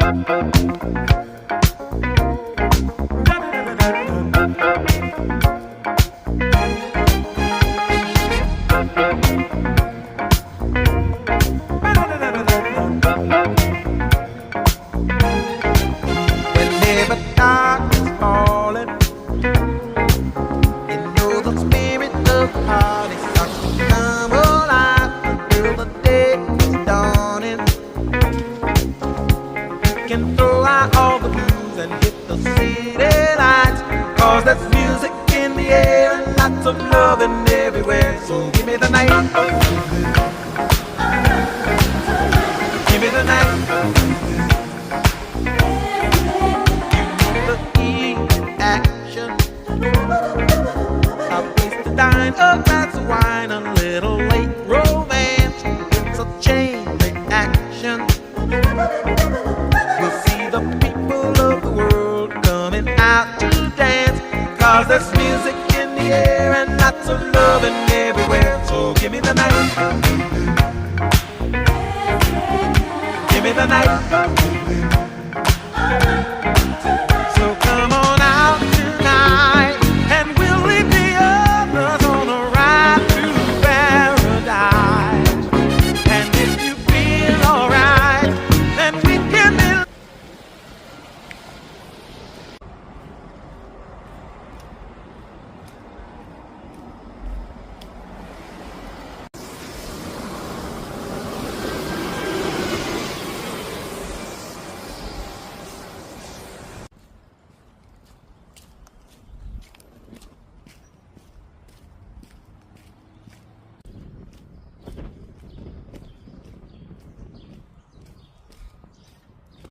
Whenever darkness falling, you know the spirit of the party starts to come alive until the day is dawning. You can throw out all the blues and hit the city lights, 'cause there's music in the air and lots of loving everywhere. So give me the night, give me the night. A glass of wine, a little late romance. It's a chain reaction. You'll see the people of the world coming out to dance, 'cause there's music in the air and lots of loving everywhere. So give me the night, give me the night.